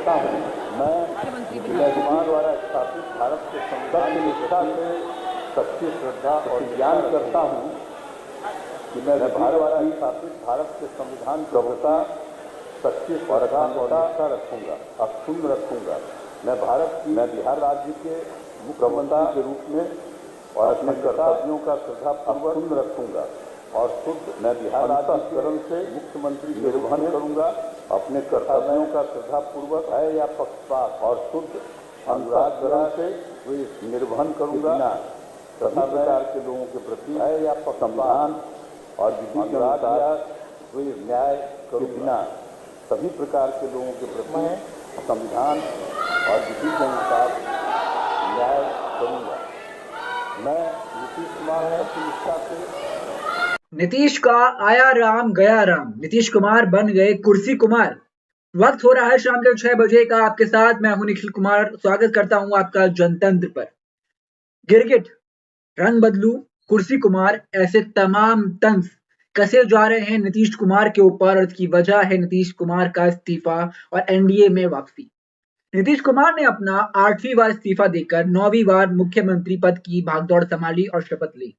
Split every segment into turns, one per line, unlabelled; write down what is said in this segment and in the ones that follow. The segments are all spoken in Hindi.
करता हूँ। मैं कुमार द्वारा स्थापित भारत के संविधान की निष्ठा से सच्ची श्रद्धा और ज्ञान करता हूँ कि मैं भारत द्वारा स्थापित भारत के संविधान की प्रभुता सच्ची श्रद्धा और निष्ठा रखूंगा, अक्षुण्ण रखूंगा। मैं बिहार राज्य के मुख्यमंत्री के रूप में और अपने कर्तव्यों का श्रद्धापूर्वक अक्षुण्ण रखूंगा और शुद्ध मैं बिहार राज्य से मुख्यमंत्री के निर्वहन करूंगा। अपने कर्तव्यों का श्रद्धापूर्वक है या पक्षपात और शुद्ध अनुराग से निर्वहन करूंगा। सभी प्रकार के लोगों के प्रति है या संविधान और विधि के अनुसार न्याय करूंगा। सभी प्रकार के लोगों के प्रति संविधान और विधि के अनुसार न्याय करूंगा। मैं नीतीश कुमार की निष्ठा से
नीतीश का आया राम गया राम, नीतीश कुमार बन गए कुर्सी कुमार। वक्त हो रहा है शाम के 6 बजे का। आपके साथ मैं हूं निखिल कुमार। स्वागत करता हूं आपका जनतंत्र पर। गिरगिट, रंग बदलू, कुर्सी कुमार, ऐसे तमाम तंज कसे जा रहे हैं नीतीश कुमार के ऊपर और इसकी वजह है नीतीश कुमार का इस्तीफा और एनडीए में वापसी। नीतीश कुमार ने अपना 8वीं बार इस्तीफा देकर 9वीं बार मुख्यमंत्री पद की भागदौड़ संभाली और शपथ ली।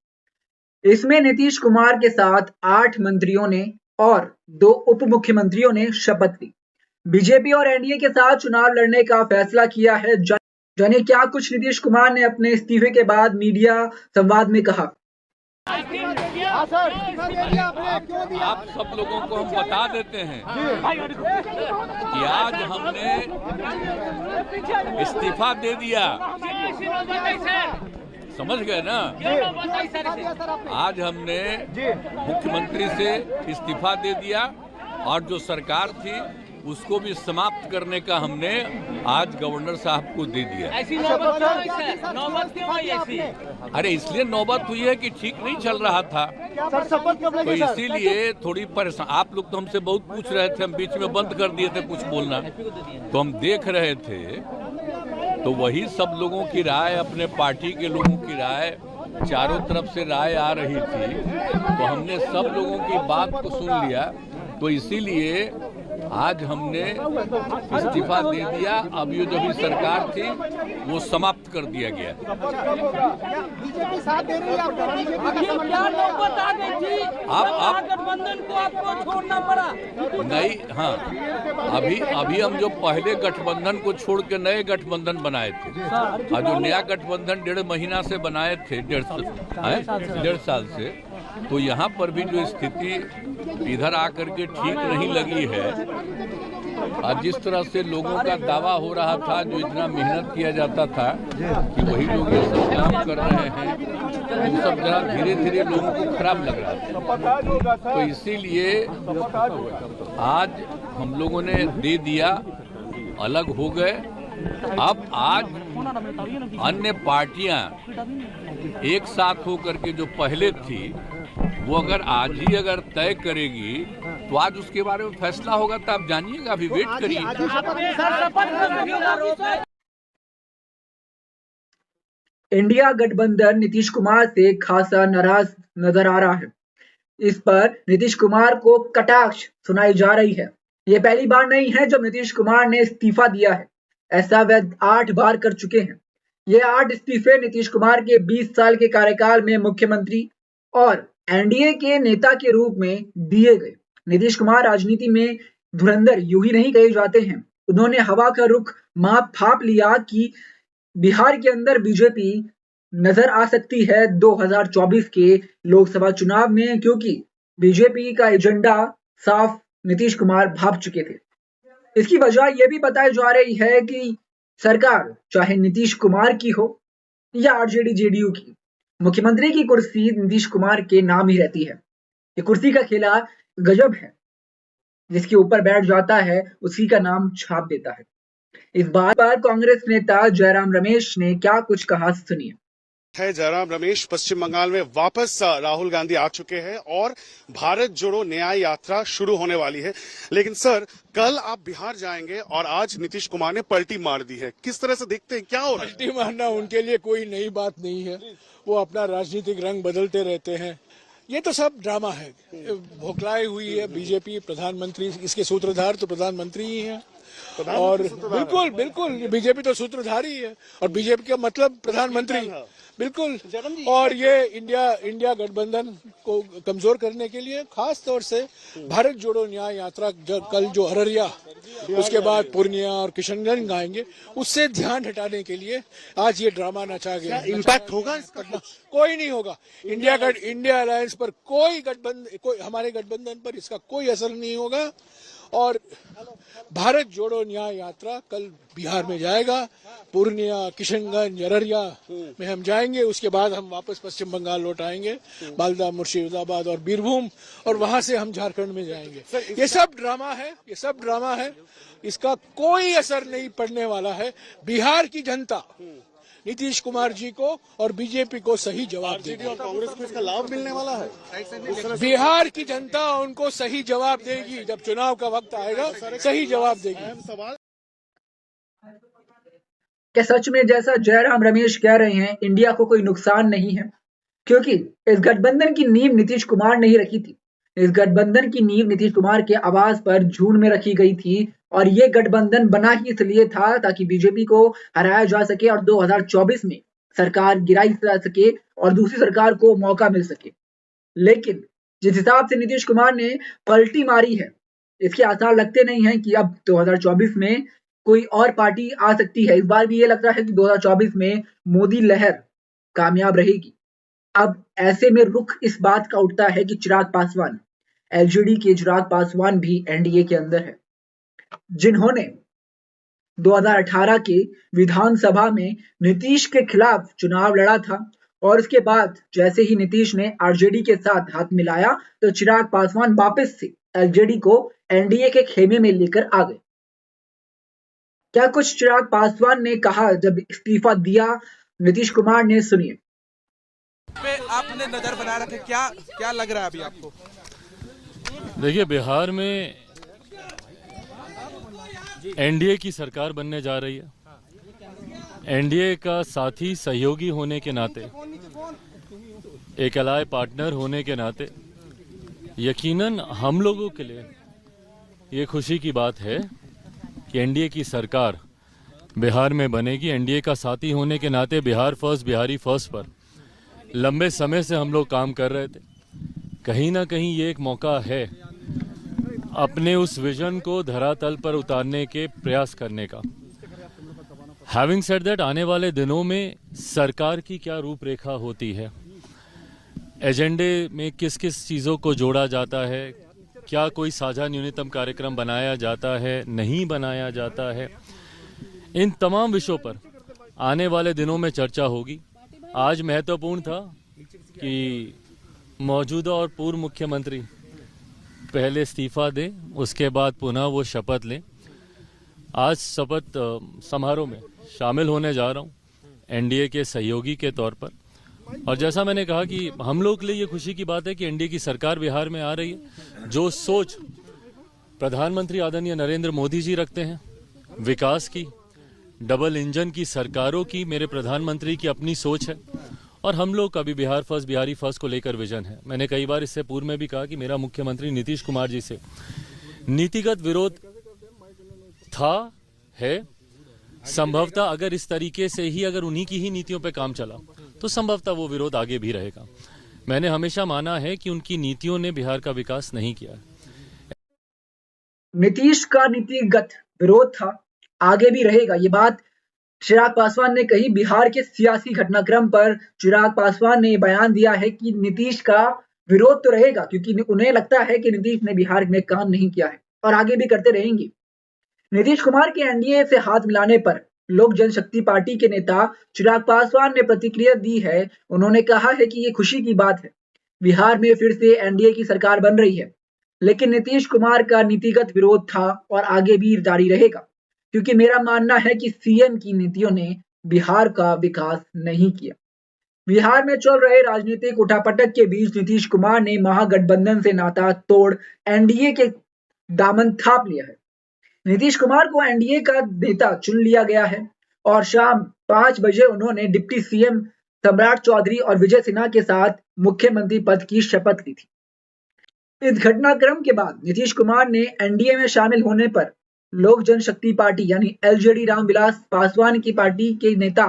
इसमें नीतीश कुमार के साथ 8 मंत्रियों ने और 2 उप मुख्यमंत्रियों ने शपथ ली। बीजेपी और एनडीए के साथ चुनाव लड़ने का फैसला किया है। जाने क्या कुछ नीतीश कुमार ने अपने इस्तीफे के बाद मीडिया संवाद में कहा।
आप सब लोगों को हम बता देते हैं कि आज हमने इस्तीफा दे दिया। समझ गए ना? आज हमने मुख्यमंत्री से इस्तीफा दे दिया और जो सरकार थी उसको भी समाप्त करने का हमने आज गवर्नर साहब को दे दिया।
ऐसी नौबत क्यों आई ऐसी?
अरे इसलिए नौबत हुई है कि ठीक नहीं चल रहा था, तो इसीलिए थोड़ी परेशान। आप लोग तो हमसे बहुत पूछ रहे थे, हम बीच में बंद कर दिए थे कुछ बोलना, तो हम देख रहे थे। तो वही सब लोगों की राय, अपने पार्टी के लोगों की राय, चारों तरफ से राय आ रही थी, तो हमने सब लोगों की बात को सुन लिया। तो इसीलिए आज हमने इस्तीफा दे दिया। अब ये जो भी सरकार थी वो समाप्त कर दिया गया।
बीजेपी साथ दे रही है आप गठबंधन को आपको छोड़ना पड़ा?
नहीं, हाँ, अभी हम जो पहले गठबंधन को छोड़ के नए गठबंधन बनाए थे और जो नया गठबंधन 1.5 महीना से बनाए थे, 1.5 साल से, तो यहाँ पर भी जो स्थिति इधर आकर के ठीक नहीं लगी है। और जिस तरह से लोगों का दावा हो रहा था, जो इतना मेहनत किया जाता था कि वही लोग ये सब काम कर रहे हैं, वो सब जरा धीरे धीरे लोगों को खराब लग रहा था। तो इसीलिए आज हम लोगों ने दे दिया, अलग हो गए। अब आज अन्य पार्टियां एक साथ होकर के जो पहले थी वो अगर आज ही अगर तय करेगी तो आज उसके बारे में फैसला होगा। तो आप जानिएगा, अभी वेट करिए।
इंडिया गठबंधन नीतीश कुमार से खासा नाराज नजर आ रहा है। इस पर नीतीश कुमार को कटाक्ष सुनाई जा रही है। ये पहली बार नहीं है जब नीतीश कुमार ने इस्तीफा दिया है। ऐसा वे 8 बार कर चुके हैं। ये 8 इस्तीफे नीतीश कुमार के 20 साल के कार्यकाल में मुख्यमंत्री और एनडीए के नेता के रूप में दिए गए। नीतीश कुमार राजनीति में धुरंधर यूं ही नहीं कहे जाते हैं। उन्होंने हवा का रुख भांप लिया कि बिहार के अंदर बीजेपी नजर आ सकती है 2024 के लोकसभा चुनाव में, क्योंकि बीजेपी का एजेंडा साफ नीतीश कुमार भाप चुके थे। इसकी वजह यह भी बताई जा रही है कि सरकार चाहे नीतीश कुमार की हो या आरजेडी जेडीयू की, मुख्यमंत्री की कुर्सी नीतीश कुमार के नाम ही रहती है। ये कुर्सी का खेला गजब है। जिसके ऊपर बैठ जाता है उसी का नाम छाप देता है। इस बात पर कांग्रेस नेता जयराम रमेश ने क्या कुछ कहा, सुनिए।
जयराम रमेश पश्चिम बंगाल में वापस राहुल गांधी आ चुके हैं और भारत जोड़ो न्याय यात्रा शुरू होने वाली है। लेकिन सर, कल आप बिहार जाएंगे और आज नीतीश कुमार ने पलटी मार दी है, किस तरह से देखते हैं, क्या हो रहा है?
पलटी मारना उनके लिए कोई नई बात नहीं है। वो अपना राजनीतिक रंग बदलते रहते हैं। ये तो सब ड्रामा है। भोखलाई हुई है बीजेपी। प्रधानमंत्री, इसके सूत्रधार तो प्रधानमंत्री ही हैं और बिल्कुल बिल्कुल बीजेपी तो सूत्रधारी है और बीजेपी का मतलब प्रधानमंत्री, बिल्कुल। और ये इंडिया गठबंधन को कमजोर करने के लिए खास तौर से भारत जोड़ो न्याय यात्रा कल जो अररिया, उसके बाद पूर्णिया और किशनगंज आएंगे, उससे ध्यान हटाने के लिए आज ये ड्रामा नचा गया।
इम्पैक्ट होगा इसका?
कोई नहीं होगा। इंडिया अलायंस पर कोई हमारे गठबंधन पर इसका कोई असर नहीं होगा। और भारत जोड़ो न्याय यात्रा कल बिहार में जाएगा, पूर्णिया, किशनगंज, अररिया में हम जाएंगे, उसके बाद हम वापस पश्चिम बंगाल लौट आएंगे, मालदा, मुर्शिदाबाद और बीरभूम, और वहां से हम झारखंड में जाएंगे। ये सब ड्रामा है, इसका कोई असर नहीं पड़ने वाला है। बिहार की जनता नीतीश कुमार जी को और बीजेपी को सही जवाब देगी
और कांग्रेस को इसका लाभ मिलने वाला है।
बिहार की जनता उनको सही जवाब देगी, जब चुनाव का वक्त आएगा सही जवाब देगी।
सवाल
क्या सच में जैसा जयराम रमेश कह रहे हैं इंडिया को कोई नुकसान नहीं है? क्योंकि इस गठबंधन की नींव नीतीश कुमार ने ही रखी थी। इस गठबंधन की नींव नीतीश कुमार के आवाज पर जून में रखी गई थी और ये गठबंधन बना ही इसलिए था ताकि बीजेपी को हराया जा सके और 2024 में सरकार गिराई जा सके और दूसरी सरकार को मौका मिल सके। लेकिन जिस हिसाब से नीतीश कुमार ने पलटी मारी है, इसके आसार लगते नहीं हैं कि अब 2024 में कोई और पार्टी आ सकती है। इस बार भी ये लगता है कि 2024 में मोदी लहर कामयाब रहेगी। अब ऐसे में रुख इस बात का उठता है कि चिराग पासवान, एलजेडी के चिराग पासवान भी एनडीए के अंदर है, जिन्होंने 2018 के विधानसभा में नीतीश के खिलाफ चुनाव लड़ा था और उसके बाद जैसे ही नीतीश ने आरजेडी के साथ हाथ मिलाया तो चिराग पासवान वापस से एलजेडी को एनडीए के खेमे में लेकर आ गए। क्या कुछ चिराग पासवान ने कहा जब इस्तीफा दिया नीतीश कुमार ने, सुनिए।
पे आपने नजर बना रखे, क्या लग रहा है अभी आपको?
देखिए, बिहार में एनडीए की सरकार बनने जा रही है। एनडीए का साथी सहयोगी होने के नाते, एक अलाय पार्टनर होने के नाते यकीनन हम लोगों के लिए ये खुशी की बात है कि एनडीए की सरकार बिहार में बनेगी। एनडीए का साथी होने के नाते बिहार फर्स्ट, बिहारी फर्स्ट पर लंबे समय से हम लोग काम कर रहे थे। कहीं ना कहीं ये एक मौका है अपने उस विजन को धरातल पर उतारने के प्रयास करने का। हैविंग सेड दैट, आने वाले दिनों में सरकार की क्या रूपरेखा होती है, एजेंडे में किस किस चीज़ों को जोड़ा जाता है, क्या कोई साझा न्यूनतम कार्यक्रम बनाया जाता है, नहीं बनाया जाता है, इन तमाम विषयों पर आने वाले दिनों में चर्चा होगी। आज महत्वपूर्ण था कि मौजूदा और पूर्व मुख्यमंत्री पहले इस्तीफा दें, उसके बाद पुनः वो शपथ लें। आज शपथ समारोह में शामिल होने जा रहा हूँ एनडीए के सहयोगी के तौर पर। और जैसा मैंने कहा कि हम लोग के लिए ये खुशी की बात है कि एनडीए की सरकार बिहार में आ रही है। जो सोच प्रधानमंत्री आदरणीय नरेंद्र मोदी जी रखते हैं, विकास की, डबल इंजन की सरकारों की, मेरे प्रधानमंत्री की अपनी सोच है और हम लोग का भी बिहार फर्स्ट, बिहारी फर्स्ट को लेकर विजन है। मैंने कई बार इससे पूर्व में भी कहा कि मेरा मुख्यमंत्री नीतीश कुमार जी से नीतिगत विरोध था, है। संभवतः अगर इस तरीके से ही, अगर उन्हीं की ही नीतियों पे काम चला तो संभवतः वो विरोध आगे भी रहेगा। मैंने हमेशा माना है कि उनकी नीतियों ने बिहार का विकास नहीं किया है।
नीतीश का नीतिगत विरोध था, आगे भी रहेगा। ये बात चिराग पासवान ने कही। बिहार के सियासी घटनाक्रम पर चिराग पासवान ने बयान दिया है कि नीतीश का विरोध तो रहेगा क्योंकि उन्हें लगता है कि नीतीश ने बिहार में काम नहीं किया है और आगे भी करते रहेंगे। नीतीश कुमार के एनडीए से हाथ मिलाने पर लोक जनशक्ति पार्टी के नेता चिराग पासवान ने प्रतिक्रिया दी है। उन्होंने कहा है कि ये खुशी की बात है, बिहार में फिर से एनडीए की सरकार बन रही है, लेकिन नीतीश कुमार का नीतिगत विरोध था और आगे भी जारी रहेगा क्योंकि मेरा मानना है कि सीएम की नीतियों ने बिहार का विकास नहीं किया। बिहार में चल रहे राजनीतिक उठापटक के बीच नीतीश कुमार ने महागठबंधन से नाता तोड़ एनडीए के दामन थाप लिया है। नीतीश कुमार को एनडीए का नेता चुन लिया गया है और शाम 5 बजे उन्होंने डिप्टी सीएम सम्राट चौधरी और विजय सिन्हा के साथ मुख्यमंत्री पद की शपथ ली थी। इस घटनाक्रम के बाद नीतीश कुमार ने एनडीए में शामिल होने पर लोक जनशक्ति पार्टी यानी एलजेडी रामविलास पासवान की पार्टी के नेता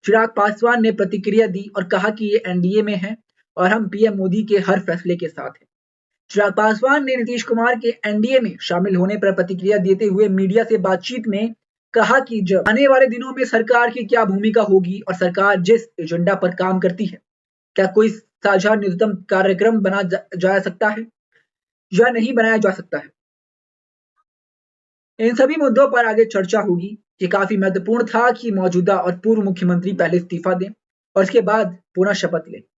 चिराग पासवान ने प्रतिक्रिया दी और कहा कि ये एनडीए में है और हम पीएम मोदी के हर फैसले के साथ हैं। चिराग पासवान ने नीतीश कुमार के एनडीए में शामिल होने पर प्रतिक्रिया देते हुए मीडिया से बातचीत में कहा कि जब आने वाले दिनों में सरकार की क्या भूमिका होगी और सरकार जिस एजेंडा पर काम करती है, क्या कोई साझा न्यूनतम कार्यक्रम बना जा सकता है या नहीं बनाया जा सकता है। इन सभी मुद्दों पर आगे चर्चा होगी। ये काफी महत्वपूर्ण था कि मौजूदा और पूर्व मुख्यमंत्री पहले इस्तीफा दें और इसके बाद पुनः शपथ लें।